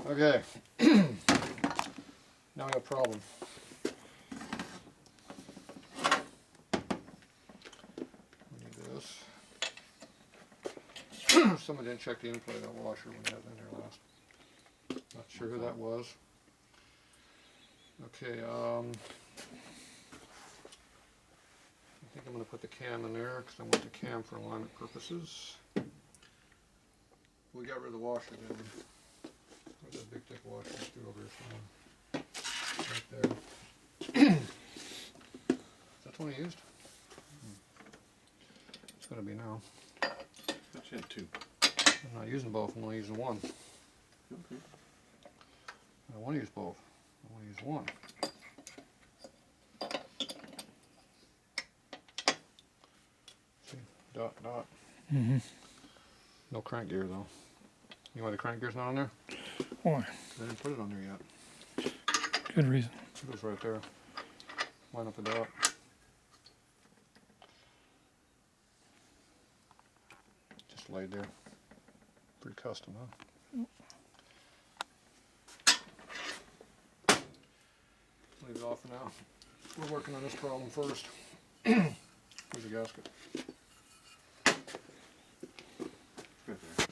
Okay. Now we have a problem. We need this. Someone didn't check the input of that washer when they had it in there last. Not sure who that was. Okay, I think I'm going to put the cam in there because I want the cam for alignment purposes. We got rid of the washer then. Where's that big thick washer? Let's do it over here somewhere. Right there. That's the one I used? It's going to be now. That's had two. I'm not using both, I'm only using one. Okay. I don't want to use both. I want to use one. See, dot, dot. Mm-hmm. No crank gear though. You know why the crank gear's not on there? Why? I didn't put it on there yet. Good reason. It was right there. Line up the dot. Just laid there. Pretty custom, huh? Leave it off for now. We're working on this problem first. Where's the gasket? Right there.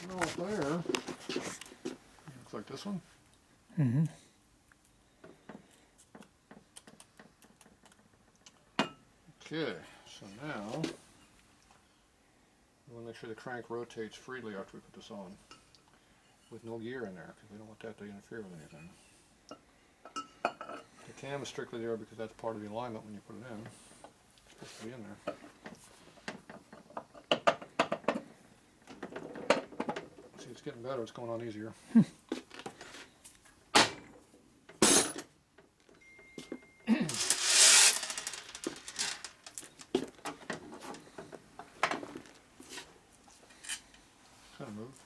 No, it's there. Looks like this one. Mm-hmm. Okay, so now we want to make sure the crank rotates freely after we put this on, with no gear in there, because we don't want that to interfere with anything. The cam is strictly there because that's part of the alignment when you put it in. It's supposed to be in there. See, it's getting better. It's going on easier. Kind of moved.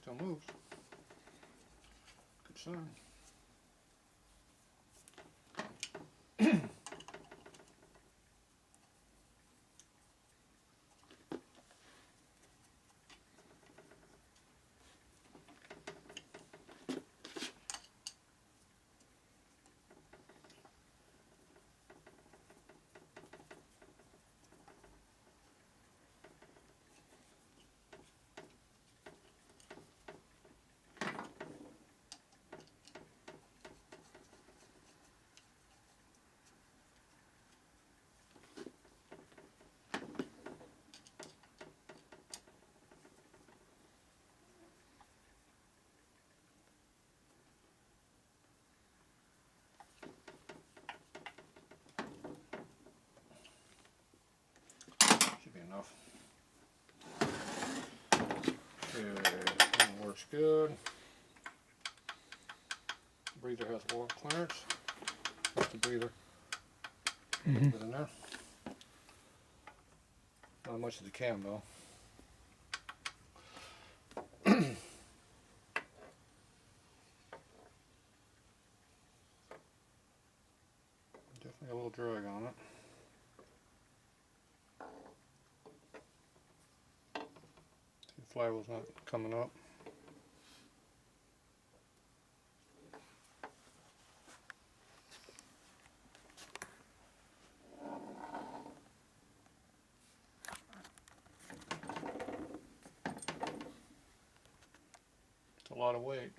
Still moves. Good sign. Should be enough. Okay, that works good. Breather has oil clearance. That's the breather. Mm-hmm. Put it in there. Not much of the cam though. Definitely a little drag on it. See, the flywheel's not coming up. It's a lot of weight.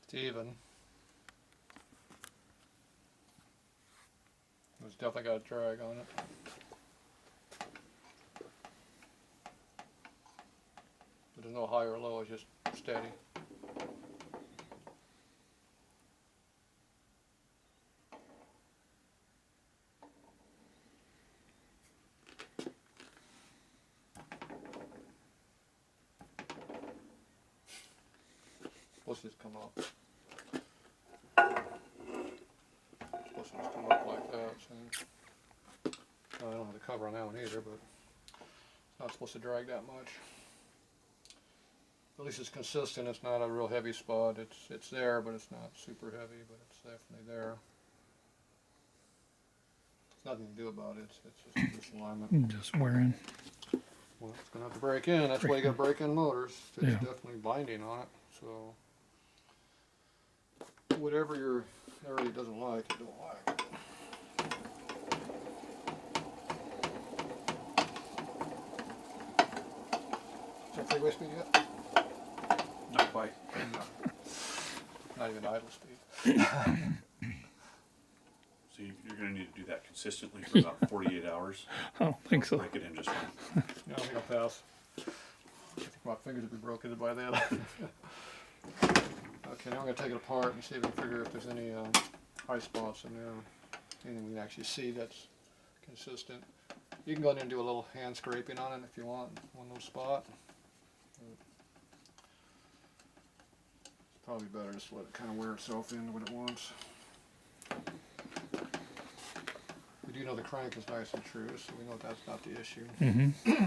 It's even. It's definitely got a drag on it. But there's no high or low, it's just steady. Let's just come up. Let's just come up like that. See? I don't have the cover on that one either, but it's not supposed to drag that much. At least it's consistent. It's not a real heavy spot. It's there, but it's not super heavy, but it's definitely there. There's nothing to do about it. It's just misalignment. Just wearing. Well, it's gonna have to break in. That's why you got to break in motors. It's Yeah. definitely binding on it. So whatever your area doesn't like, you don't like. Is that freeway speed yet? Not quite. Not even idle speed. So you're going to need to do that consistently for about 48 hours. I don't think so. Break it in just fine. Yeah, I think I'll pass. I think my fingers will be broken by then. Okay, now I'm going to take it apart and see if we can figure if there's any high spots in there. Anything we can actually see that's consistent. You can go in there and do a little hand scraping on it if you want, one little spot. It's probably better just let it kind of wear itself into what it wants. We do know the crank is nice and true, so we know that's not the issue. Mm-hmm.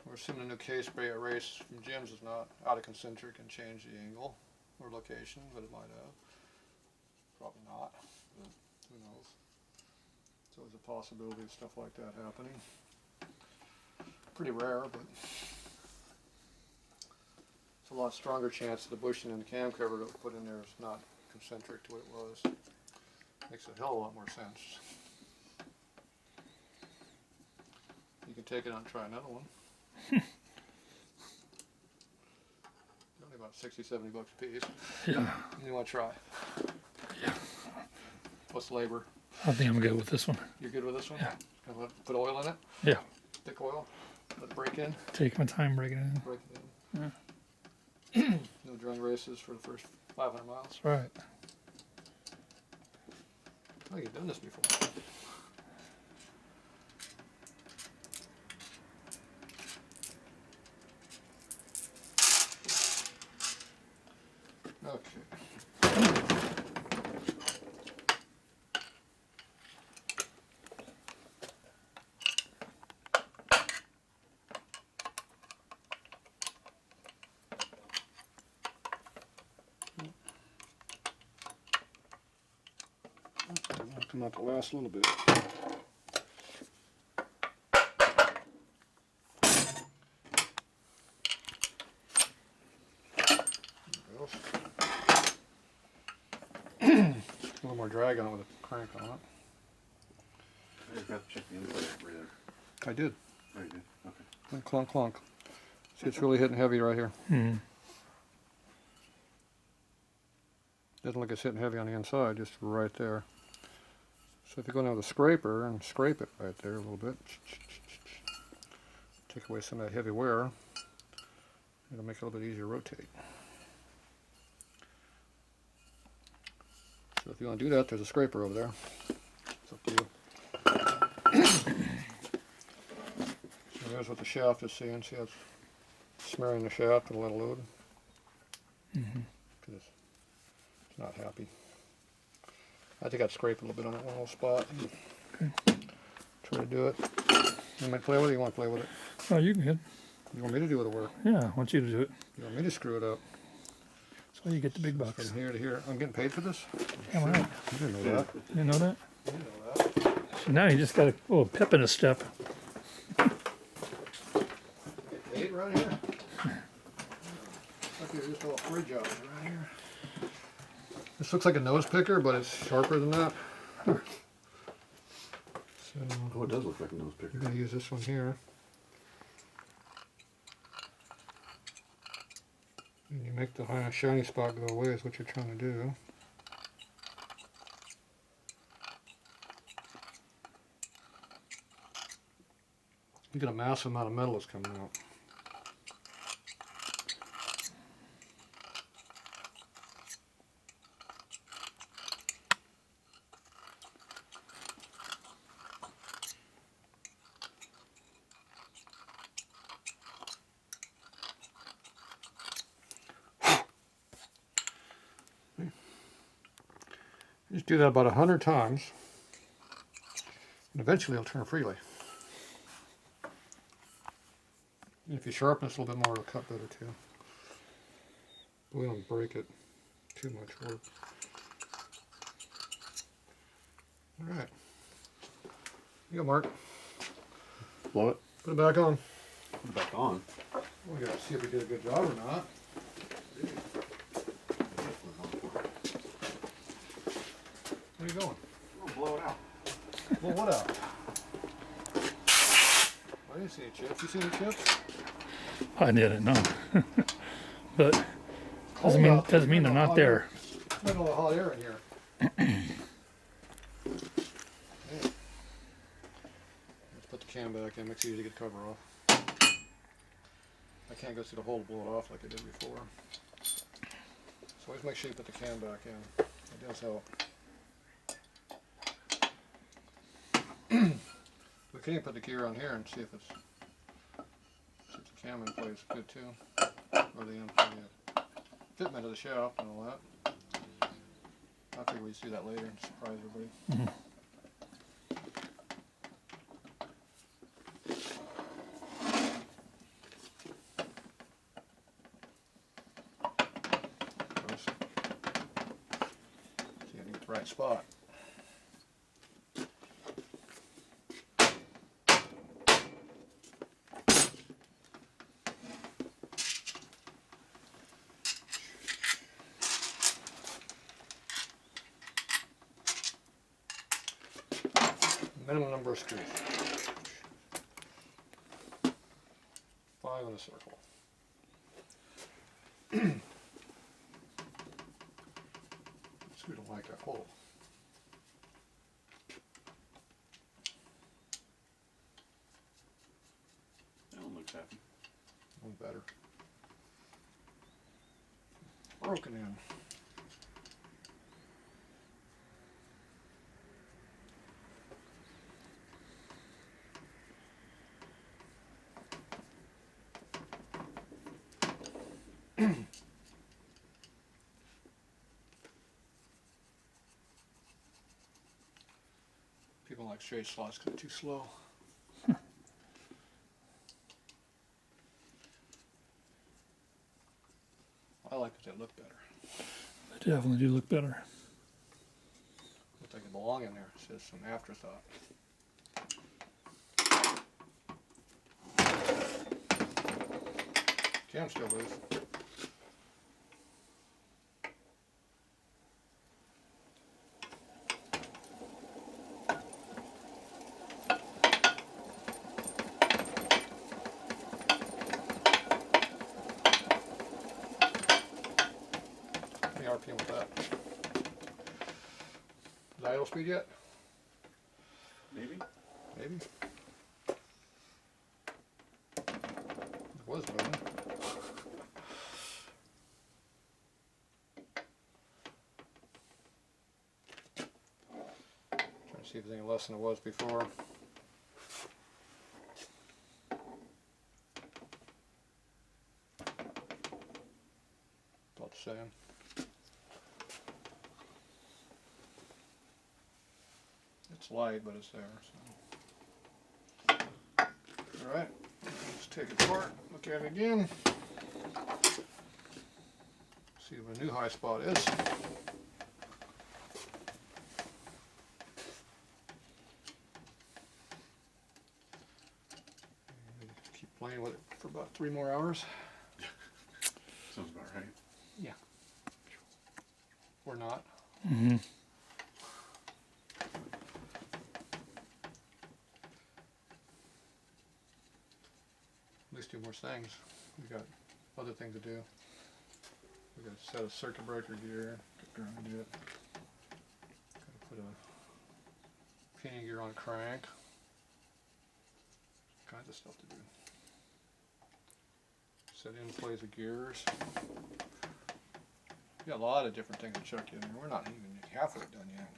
We're assuming the new case race from Jim's is not out of concentric and change the angle or location, but it might have. Probably not, but who knows. It's always a possibility of stuff like that happening. Pretty rare, but it's a lot stronger chance that the bushing and the cam cover that we put in there is not concentric to what it was. Makes a hell of a lot more sense. You can take it out and try another one. Only about 60, 70 bucks a piece. Yeah. You want to try? Yeah. What's labor? I think I'm good with this one. You're good with this one? Yeah. And put oil in it? Yeah. Thick oil? Let it break in? Take my time breaking it in. Break it in. No drilling races for the first 500 miles. That's right. Oh, you've done this before. Okay. I'll come out the last little bit. A little more drag on it with a crank on it. I just got to check the input right there. I did. Oh, you did? Okay. Clunk, clunk, clunk. See, it's really hitting heavy right here. Mm-hmm. Doesn't look like it's hitting heavy on the inside, just right there. So if you go down with a scraper and scrape it right there a little bit, take away some of that heavy wear, it'll make it a little bit easier to rotate. So if you want to do that, there's a scraper over there. It's up to you. So there's what the shaft is seeing. See how it's smearing the shaft with a little load? Mm-hmm. Because it's not happy. I think I'd scrape a little bit on that one little spot. Okay. Try to do it. You want me to play with it? You want to play with it? Oh, you can. You want me to do the work? Yeah, I want you to do it. You want me to screw it up? That's why you get the big bucks. From here to here. I'm getting paid for this? Damn right. You didn't know that. You didn't know that? You didn't know that. So now you just got a little pep in a step. Get paid right here. Like there's just a little fridge out right here. This looks like a nose picker, but it's sharper than that. So Oh, it does look like a nose picker. you're going to use this one here. And you make the shiny spot go away is what you're trying to do. You get a massive amount of metal that's coming out. Just do that about 100 times, and eventually it'll turn freely. And if you sharpen this a little bit more, it'll cut better too. We don't break it too much work. All right. You go, Mark. Blow it. Put it back on. Put it back on. We gotta see if we did a good job or not. Where are you going? I'll blow it out. Well, what out? I didn't see any chips. You see any chips? I didn't know. But Hold up. doesn't mean they're not there. There's a lot of hot air in here. Let's put the can back in. Makes it easy to get the cover off. I can't go through the hole to blow it off like I did before. So always make sure you put the can back in. It does help. We can even put the gear on here and see if the cam in place good too, or the fitment of the shaft and all that. I figure we'd do that later and surprise everybody. So you gotta get the right spot. Minimum number of screws. 5 in a circle. Screw don't like that hole. That one looks happy. One better. Broken in. People like straight slots because they're too slow. I like that they look better. They definitely do look better. Look like they belong in there. It's just an afterthought. Cam's still loose. Any RPM with that? Is idle speed yet? Maybe? Maybe. It was moving. Trying to see if there's any less than it was before. About the same. It's light, but it's there. So. All right, let's take it apart. Look at it again. See what a new high spot is. Keep playing with it for about 3 more hours. Sounds about right. Yeah. Or not. Mm-hmm. At least 2 more things. We got other things to do. We got to set a circuit breaker gear. Grind it. Got to put a pinion gear on crank. Kinds of stuff to do. Set in plays of gears. Got a lot of different things to check in there. We're not even halfway done yet.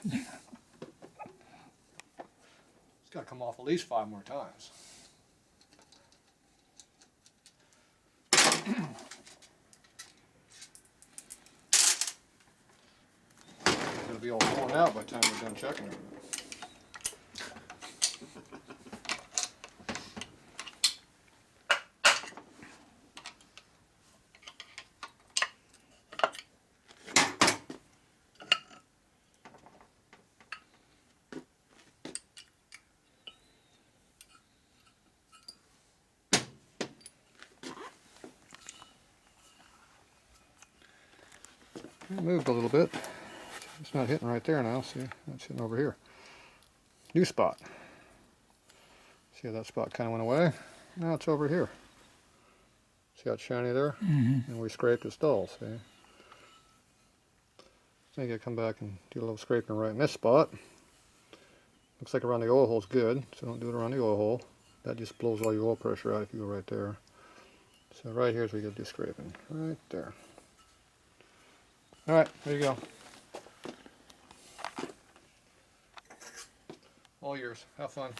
It's got to come off at least 5 more times. It's going to be all worn out by the time we're done checking it. It moved a little bit. It's not hitting right there now. See, it's hitting over here. New spot. See how that spot kind of went away? Now it's over here. See how it's shiny there? And we scraped its dull, see? So you gotta come back and do a little scraping right in this spot. Looks like around the oil hole's good, so don't do it around the oil hole. That just blows all your oil pressure out if you go right there. So right here is where you gotta do scraping. Right there. Alright, there you go. All yours. Have fun.